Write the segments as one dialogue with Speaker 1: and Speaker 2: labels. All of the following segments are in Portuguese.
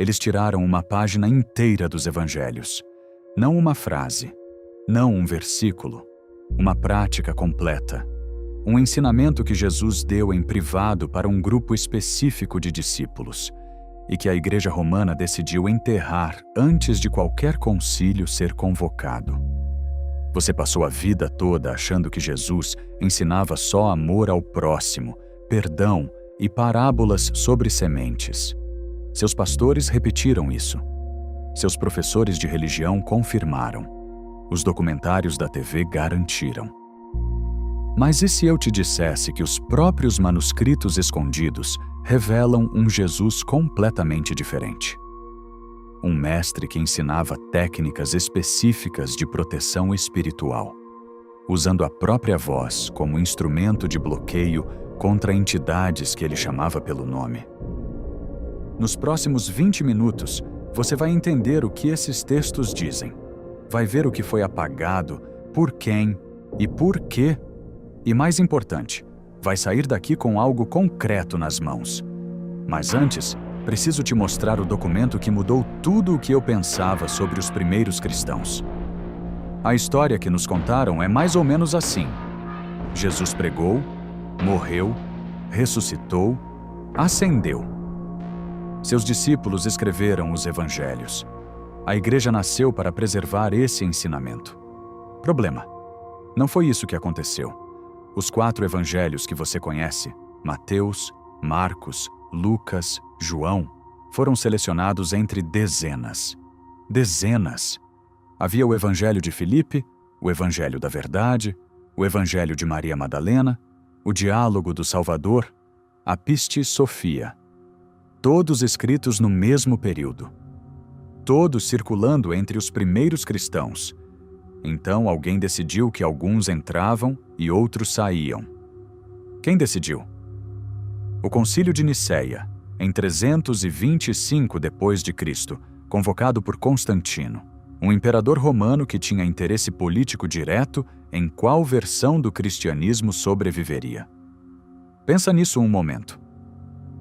Speaker 1: Eles tiraram uma página inteira dos evangelhos. Não uma frase, não um versículo, uma prática completa. Um ensinamento que Jesus deu em privado para um grupo específico de discípulos e que a Igreja Romana decidiu enterrar antes de qualquer concílio ser convocado. Você passou a vida toda achando que Jesus ensinava só amor ao próximo, perdão e parábolas sobre sementes. Seus pastores repetiram isso. Seus professores de religião confirmaram. Os documentários da TV garantiram. Mas e se eu te dissesse que os próprios manuscritos escondidos revelam um Jesus completamente diferente? Um mestre que ensinava técnicas específicas de proteção espiritual, usando a própria voz como instrumento de bloqueio contra entidades que ele chamava pelo nome. Nos próximos 20 minutos, você vai entender o que esses textos dizem. Vai ver o que foi apagado, por quem e por quê. E mais importante, vai sair daqui com algo concreto nas mãos. Mas antes, preciso te mostrar o documento que mudou tudo o que eu pensava sobre os primeiros cristãos. A história que nos contaram é mais ou menos assim. Jesus pregou, morreu, ressuscitou, ascendeu. Seus discípulos escreveram os evangelhos. A igreja nasceu para preservar esse ensinamento. Problema: não foi isso que aconteceu. Os 4 evangelhos que você conhece, Mateus, Marcos, Lucas, João, foram selecionados entre dezenas. Dezenas! Havia o evangelho de Filipe, o evangelho da verdade, o evangelho de Maria Madalena, o diálogo do Salvador, a Pistis Sophia. Todos escritos no mesmo período. Todos circulando entre os primeiros cristãos. Então alguém decidiu que alguns entravam e outros saíam. Quem decidiu? O Concílio de Nicéia, em 325 d.C., convocado por Constantino, um imperador romano que tinha interesse político direto em qual versão do cristianismo sobreviveria. Pensa nisso um momento.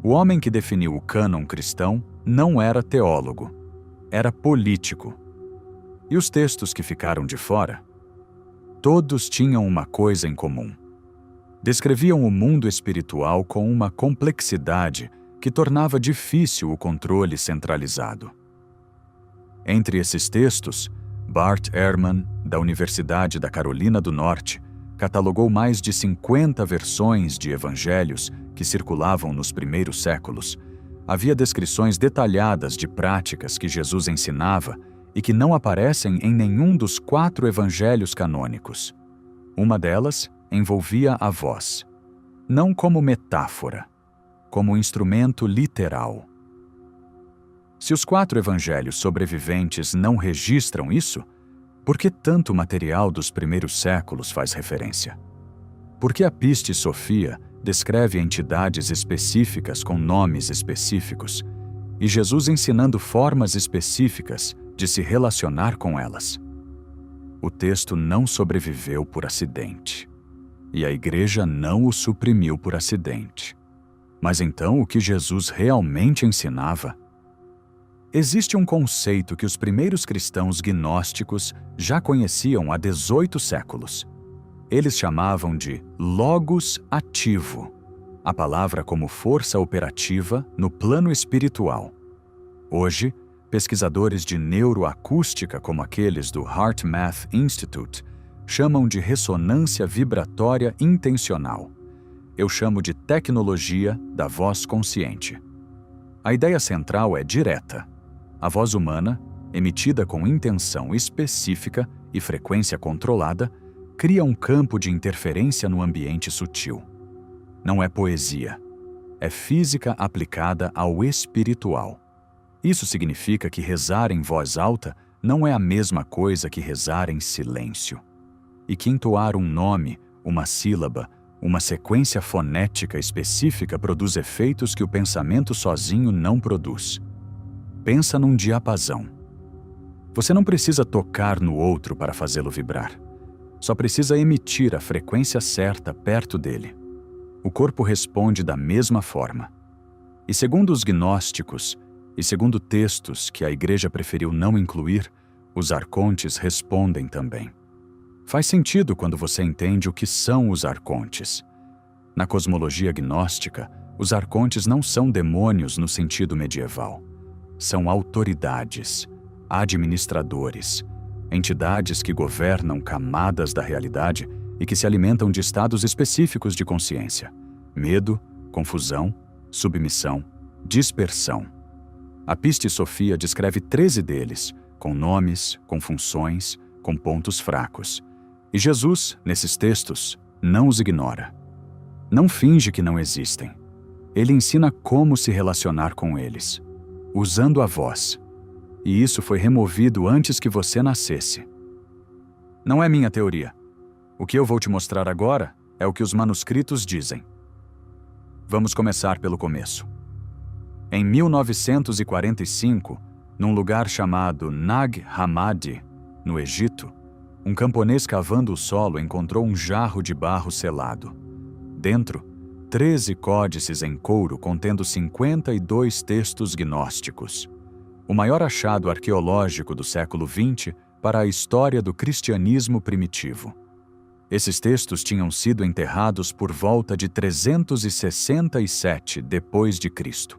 Speaker 1: O homem que definiu o cânon cristão não era teólogo, era político. E os textos que ficaram de fora? Todos tinham uma coisa em comum. Descreviam o mundo espiritual com uma complexidade que tornava difícil o controle centralizado. Entre esses textos, Bart Ehrman, da Universidade da Carolina do Norte, catalogou mais de 50 versões de evangelhos que circulavam nos primeiros séculos. Havia descrições detalhadas de práticas que Jesus ensinava e que não aparecem em nenhum dos 4 evangelhos canônicos. Uma delas envolvia a voz, não como metáfora, como instrumento literal. Se os 4 evangelhos sobreviventes não registram isso, por que tanto material dos primeiros séculos faz referência? Por que a Pistis Sophia descreve entidades específicas com nomes específicos e Jesus ensinando formas específicas de se relacionar com elas? O texto não sobreviveu por acidente. E a igreja não o suprimiu por acidente. Mas então o que Jesus realmente ensinava? Existe um conceito que os primeiros cristãos gnósticos já conheciam há 18 séculos. Eles chamavam de logos ativo, a palavra como força operativa no plano espiritual. Hoje, pesquisadores de neuroacústica como aqueles do HeartMath Institute chamam de ressonância vibratória intencional. Eu chamo de tecnologia da voz consciente. A ideia central é direta. A voz humana, emitida com intenção específica e frequência controlada, cria um campo de interferência no ambiente sutil. Não é poesia. É física aplicada ao espiritual. Isso significa que rezar em voz alta não é a mesma coisa que rezar em silêncio. E que entoar um nome, uma sílaba, uma sequência fonética específica produz efeitos que o pensamento sozinho não produz. Pensa num diapasão. Você não precisa tocar no outro para fazê-lo vibrar. Só precisa emitir a frequência certa perto dele. O corpo responde da mesma forma. E segundo os gnósticos, E segundo textos que a Igreja preferiu não incluir, os arcontes respondem também. Faz sentido quando você entende o que são os arcontes. Na cosmologia gnóstica, os arcontes não são demônios no sentido medieval. São autoridades, administradores, entidades que governam camadas da realidade e que se alimentam de estados específicos de consciência: medo, confusão, submissão, dispersão. A Piste Sophia descreve 13 deles, com nomes, com funções, com pontos fracos. E Jesus, nesses textos, não os ignora. Não finge que não existem. Ele ensina como se relacionar com eles, usando a voz. E isso foi removido antes que você nascesse. Não é minha teoria. O que eu vou te mostrar agora é o que os manuscritos dizem. Vamos começar pelo começo. Em 1945, num lugar chamado Nag Hammadi, no Egito, um camponês cavando o solo encontrou um jarro de barro selado. Dentro, 13 códices em couro contendo 52 textos gnósticos. O maior achado arqueológico do século XX para a história do cristianismo primitivo. Esses textos tinham sido enterrados por volta de 367 depois de Cristo.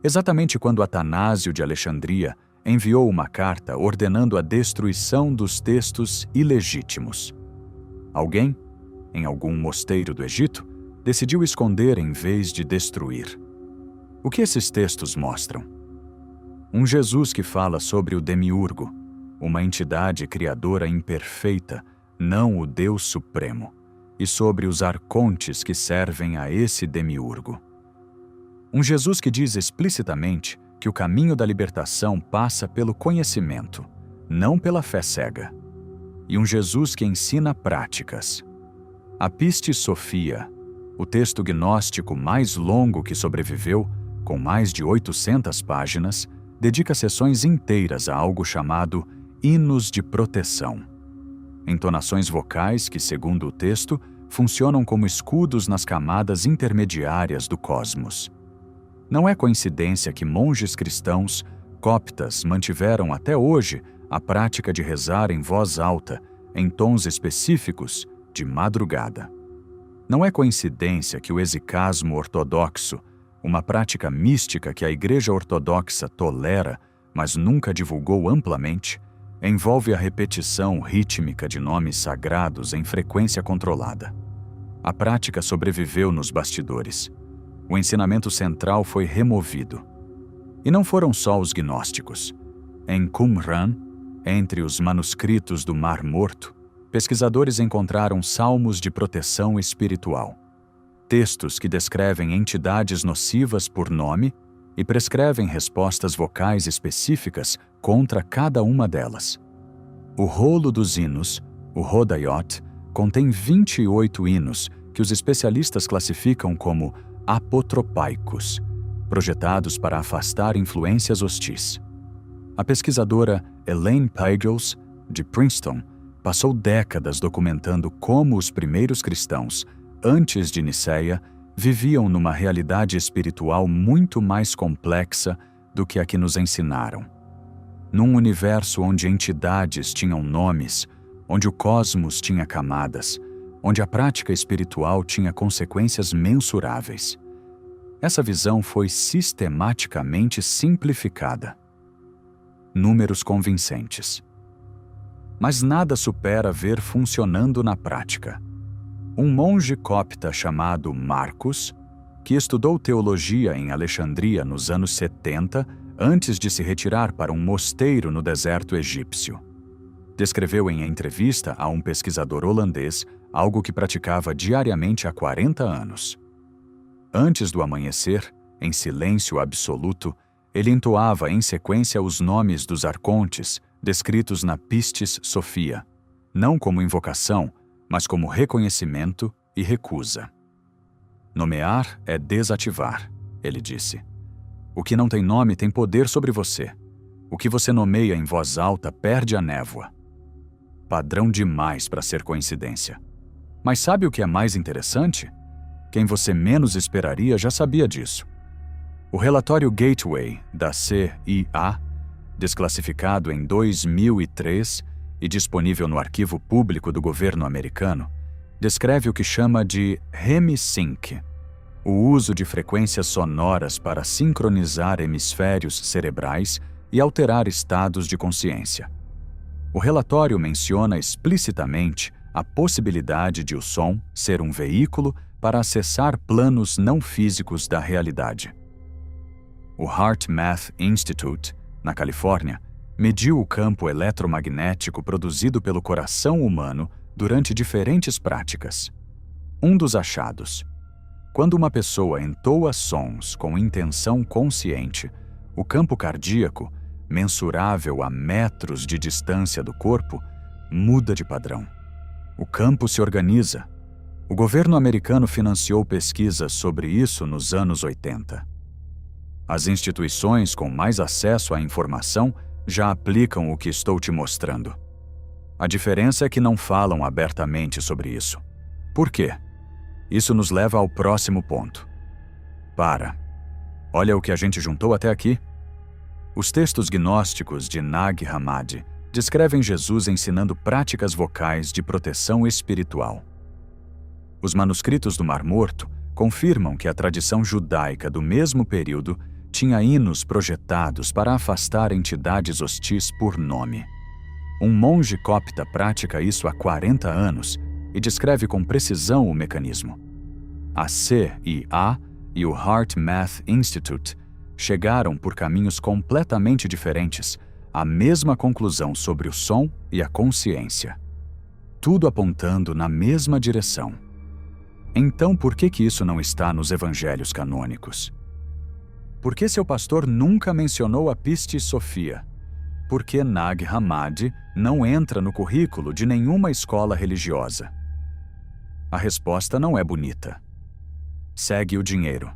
Speaker 1: Exatamente quando Atanásio de Alexandria enviou uma carta ordenando a destruição dos textos ilegítimos. Alguém, em algum mosteiro do Egito, decidiu esconder em vez de destruir. O que esses textos mostram? Um Jesus que fala sobre o demiurgo, uma entidade criadora imperfeita, não o Deus Supremo, e sobre os arcontes que servem a esse demiurgo. Um Jesus que diz explicitamente que o caminho da libertação passa pelo conhecimento, não pela fé cega. E um Jesus que ensina práticas. A Piste Sophia, o texto gnóstico mais longo que sobreviveu, com mais de 800 páginas, dedica sessões inteiras a algo chamado hinos de proteção. Entonações vocais que, segundo o texto, funcionam como escudos nas camadas intermediárias do cosmos. Não é coincidência que monges cristãos, coptas, mantiveram até hoje a prática de rezar em voz alta, em tons específicos, de madrugada. Não é coincidência que o exicasmo ortodoxo, uma prática mística que a Igreja Ortodoxa tolera, mas nunca divulgou amplamente, envolve a repetição rítmica de nomes sagrados em frequência controlada. A prática sobreviveu nos bastidores. O ensinamento central foi removido. E não foram só os gnósticos. Em Qumran, entre os manuscritos do Mar Morto, pesquisadores encontraram salmos de proteção espiritual. Textos que descrevem entidades nocivas por nome e prescrevem respostas vocais específicas contra cada uma delas. O rolo dos hinos, o Hodayot, contém 28 hinos que os especialistas classificam como apotropaicos, projetados para afastar influências hostis. A pesquisadora Elaine Pagels, de Princeton, passou décadas documentando como os primeiros cristãos, antes de Nicéia, viviam numa realidade espiritual muito mais complexa do que a que nos ensinaram. Num universo onde entidades tinham nomes, onde o cosmos tinha camadas, onde a prática espiritual tinha consequências mensuráveis. Essa visão foi sistematicamente simplificada. Números convincentes. Mas nada supera ver funcionando na prática. Um monge copta chamado Marcos, que estudou teologia em Alexandria nos anos 70, antes de se retirar para um mosteiro no deserto egípcio, descreveu em entrevista a um pesquisador holandês algo que praticava diariamente há 40 anos. Antes do amanhecer, em silêncio absoluto, ele entoava em sequência os nomes dos arcontes descritos na Pistis Sophia, não como invocação, mas como reconhecimento e recusa. Nomear é desativar, ele disse. O que não tem nome tem poder sobre você. O que você nomeia em voz alta perde a névoa. Padrão demais para ser coincidência. Mas sabe o que é mais interessante? Quem você menos esperaria já sabia disso. O relatório Gateway da CIA, desclassificado em 2003 e disponível no arquivo público do governo americano, descreve o que chama de Hemisync, o uso de frequências sonoras para sincronizar hemisférios cerebrais e alterar estados de consciência. O relatório menciona explicitamente a possibilidade de o som ser um veículo para acessar planos não físicos da realidade. O HeartMath Institute, na Califórnia, mediu o campo eletromagnético produzido pelo coração humano durante diferentes práticas. Um dos achados: quando uma pessoa entoa sons com intenção consciente, o campo cardíaco, mensurável a metros de distância do corpo, muda de padrão. O campo se organiza. O governo americano financiou pesquisas sobre isso nos anos 80. As instituições com mais acesso à informação já aplicam o que estou te mostrando. A diferença é que não falam abertamente sobre isso. Por quê? Isso nos leva ao próximo ponto. Olha o que a gente juntou até aqui. Os textos gnósticos de Nag Hammadi descrevem Jesus ensinando práticas vocais de proteção espiritual. Os manuscritos do Mar Morto confirmam que a tradição judaica do mesmo período tinha hinos projetados para afastar entidades hostis por nome. Um monge copta pratica isso há 40 anos e descreve com precisão o mecanismo. A CIA e o HeartMath Institute chegaram por caminhos completamente diferentes à mesma conclusão sobre o som e a consciência. Tudo apontando na mesma direção. Então, por que isso não está nos evangelhos canônicos? Por que seu pastor nunca mencionou a Pistis Sophia? Por que Nag Hammadi não entra no currículo de nenhuma escola religiosa? A resposta não é bonita. Segue o dinheiro.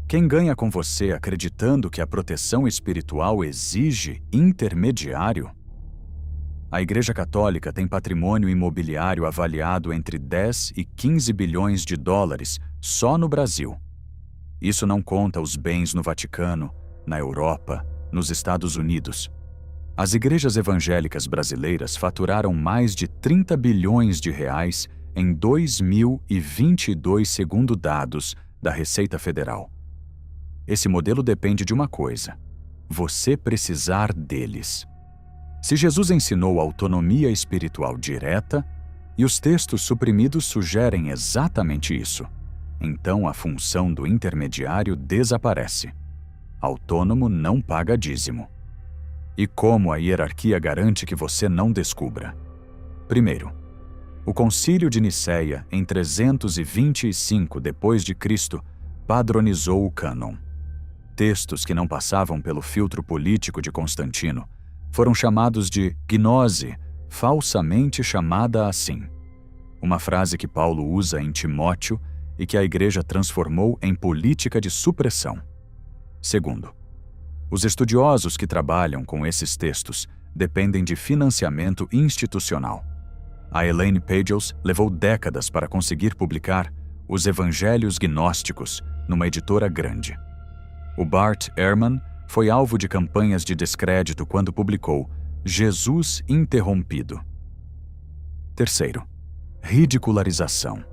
Speaker 1: Quem ganha com você acreditando que a proteção espiritual exige intermediário? A Igreja Católica tem patrimônio imobiliário avaliado entre 10 e 15 bilhões de dólares só no Brasil. Isso não conta os bens no Vaticano, na Europa, nos Estados Unidos. As igrejas evangélicas brasileiras faturaram mais de 30 bilhões de reais em 2022, segundo dados da Receita Federal. Esse modelo depende de uma coisa: você precisar deles. Se Jesus ensinou autonomia espiritual direta, e os textos suprimidos sugerem exatamente isso, então a função do intermediário desaparece. Autônomo não paga dízimo. E como a hierarquia garante que você não descubra? Primeiro, o Concílio de Nicéia, em 325 d.C., padronizou o cânon. Textos que não passavam pelo filtro político de Constantino foram chamados de gnose, falsamente chamada assim. Uma frase que Paulo usa em Timóteo e que a Igreja transformou em política de supressão. Segundo, os estudiosos que trabalham com esses textos dependem de financiamento institucional. A Elaine Pagels levou décadas para conseguir publicar Os Evangelhos Gnósticos numa editora grande. O Bart Ehrman foi alvo de campanhas de descrédito quando publicou Jesus Interrompido. Terceiro, ridicularização.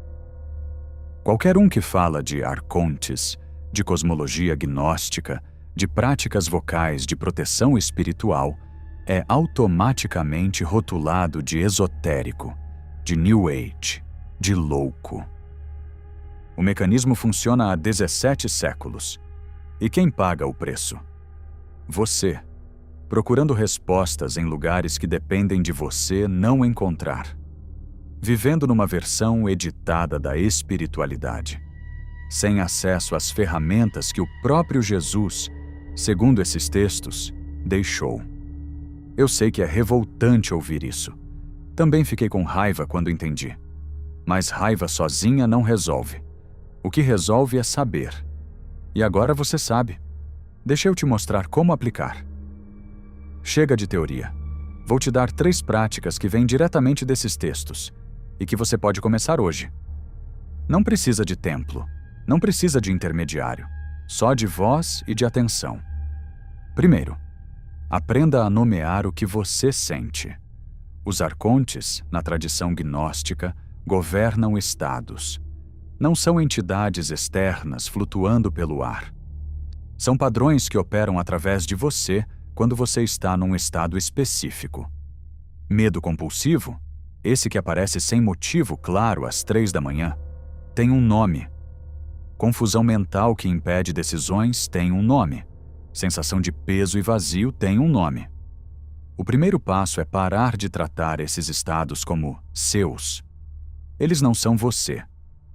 Speaker 1: Qualquer um que fala de arcontes, de cosmologia gnóstica, de práticas vocais de proteção espiritual, é automaticamente rotulado de esotérico, de New Age, de louco. O mecanismo funciona há 17 séculos. E quem paga o preço? Você, procurando respostas em lugares que dependem de você não encontrar. Vivendo numa versão editada da espiritualidade, sem acesso às ferramentas que o próprio Jesus, segundo esses textos, deixou. Eu sei que é revoltante ouvir isso. Também fiquei com raiva quando entendi. Mas raiva sozinha não resolve. O que resolve é saber. E agora você sabe. Deixa eu te mostrar como aplicar. Chega de teoria. Vou te dar 3 práticas que vêm diretamente desses textos e que você pode começar hoje. Não precisa de templo, não precisa de intermediário. só de voz e de atenção. Primeiro, aprenda a nomear o que você sente. Os arcontes, na tradição gnóstica, governam estados. Não são entidades externas flutuando pelo ar. São padrões que operam através de você quando você está num estado específico. Medo compulsivo, esse que aparece sem motivo claro às 3 da manhã, tem um nome. Confusão mental que impede decisões tem um nome. Sensação de peso e vazio tem um nome. O primeiro passo é parar de tratar esses estados como seus. Eles não são você.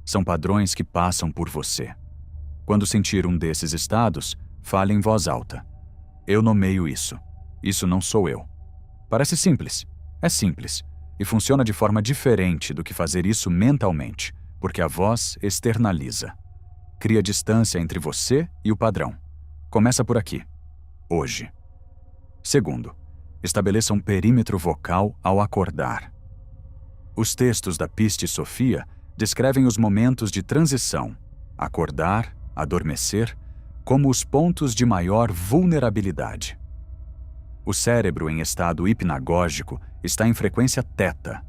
Speaker 1: São padrões que passam por você. Quando sentir um desses estados, fale em voz alta. Eu nomeio isso. Isso não sou eu. Parece simples. É simples. E funciona de forma diferente do que fazer isso mentalmente, porque a voz externaliza. Cria distância entre você e o padrão. Começa por aqui. Hoje. Segundo, estabeleça um perímetro vocal ao acordar. Os textos da Piste Sophia descrevem os momentos de transição, acordar, adormecer, como os pontos de maior vulnerabilidade. O cérebro em estado hipnagógico está em frequência θ,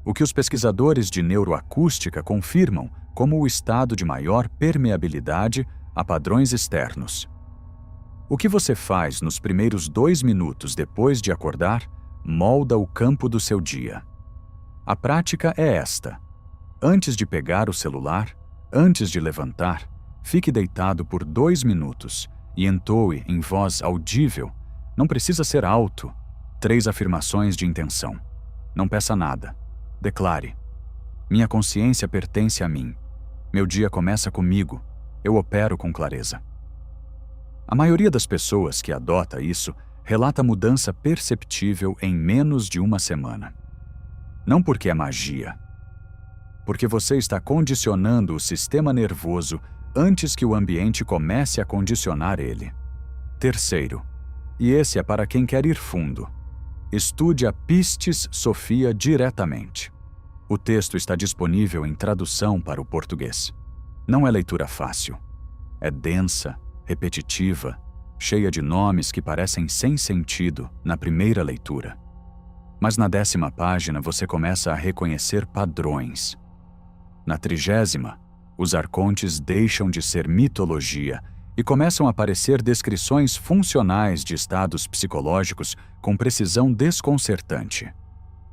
Speaker 1: o que os pesquisadores de neuroacústica confirmam como o estado de maior permeabilidade a padrões externos. O que você faz nos primeiros 2 minutos depois de acordar molda o campo do seu dia. A prática é esta. Antes de pegar o celular, antes de levantar, fique deitado por 2 minutos e entoe em voz audível, não precisa ser alto, 3 afirmações de intenção. Não peça nada. Declare: minha consciência pertence a mim. Meu dia começa comigo. Eu opero com clareza. A maioria das pessoas que adota isso relata mudança perceptível em menos de 1 semana. Não porque é magia. Porque você está condicionando o sistema nervoso antes que o ambiente comece a condicionar ele. Terceiro, e esse é para quem quer ir fundo, estude a Pistis Sophia diretamente. O texto está disponível em tradução para o português. Não é leitura fácil. É densa, repetitiva, cheia de nomes que parecem sem sentido na primeira leitura. Mas na 10ª página você começa a reconhecer padrões. Na 30ª, os arcontes deixam de ser mitologia e começam a aparecer descrições funcionais de estados psicológicos com precisão desconcertante.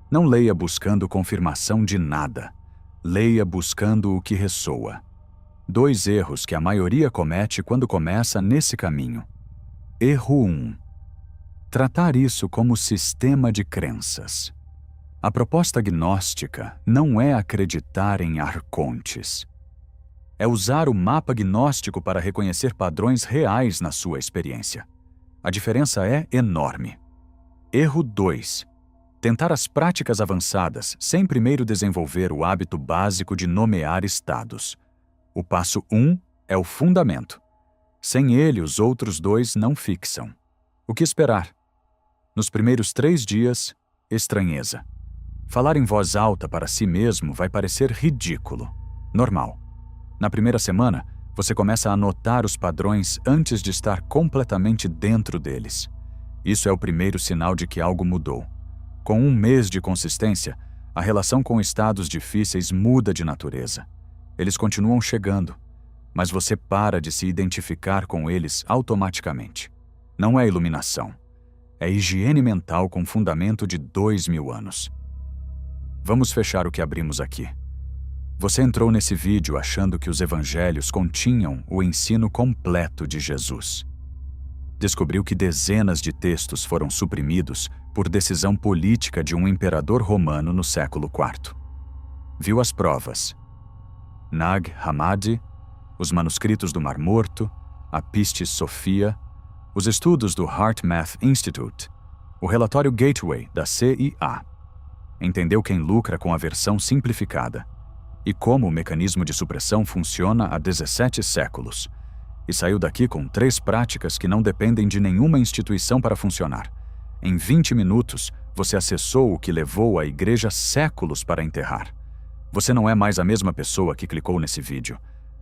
Speaker 1: Não leia buscando confirmação de nada. Leia buscando o que ressoa. 2 erros que a maioria comete quando começa nesse caminho. Erro 1. Tratar isso como sistema de crenças. A proposta gnóstica não é acreditar em arcontes. É usar o mapa gnóstico para reconhecer padrões reais na sua experiência. A diferença é enorme. Erro 2. Tentar as práticas avançadas sem primeiro desenvolver o hábito básico de nomear estados. O passo 1 é o fundamento. Sem ele, os outros 2 não fixam. O que esperar? Nos primeiros 3 dias, estranheza. Falar em voz alta para si mesmo vai parecer ridículo. Normal. Na primeira semana, você começa a notar os padrões antes de estar completamente dentro deles. Isso é o primeiro sinal de que algo mudou. Com 1 mês de consistência, a relação com estados difíceis muda de natureza. Eles continuam chegando, mas você para de se identificar com eles automaticamente. Não é iluminação. É higiene mental com fundamento de 2000 anos. Vamos fechar o que abrimos aqui. Você entrou nesse vídeo achando que os evangelhos continham o ensino completo de Jesus. Descobriu que dezenas de textos foram suprimidos por decisão política de um imperador romano no século IV. Viu as provas. Nag Hammadi, os manuscritos do Mar Morto, a Pistis Sophia, os estudos do HeartMath Institute, o relatório Gateway da CIA. Entendeu quem lucra com a versão simplificada e como o mecanismo de supressão funciona há 17 séculos. E saiu daqui com 3 práticas que não dependem de nenhuma instituição para funcionar. Em 20 minutos, você acessou o que levou a igreja séculos para enterrar. Você não é mais a mesma pessoa que clicou nesse vídeo.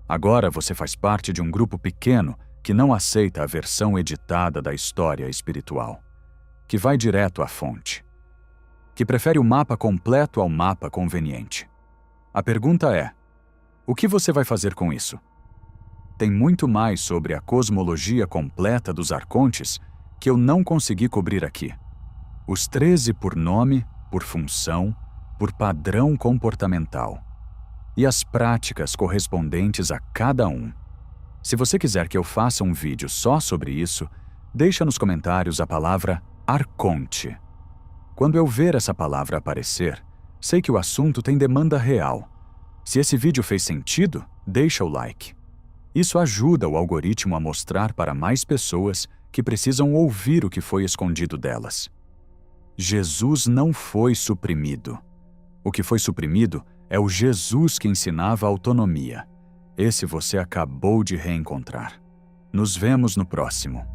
Speaker 1: Agora você faz parte de um grupo pequeno que não aceita a versão editada da história espiritual, que vai direto à fonte, que prefere o mapa completo ao mapa conveniente. A pergunta é: o que você vai fazer com isso? Tem muito mais sobre a cosmologia completa dos arcontes que eu não consegui cobrir aqui. Os 13 por nome, por função, por padrão comportamental. E as práticas correspondentes a cada um. Se você quiser que eu faça um vídeo só sobre isso, deixa nos comentários a palavra arconte. Quando eu ver essa palavra aparecer, sei que o assunto tem demanda real. Se esse vídeo fez sentido, deixa o like. Isso ajuda o algoritmo a mostrar para mais pessoas que precisam ouvir o que foi escondido delas. Jesus não foi suprimido. O que foi suprimido é o Jesus que ensinava autonomia. Esse você acabou de reencontrar. Nos vemos no próximo.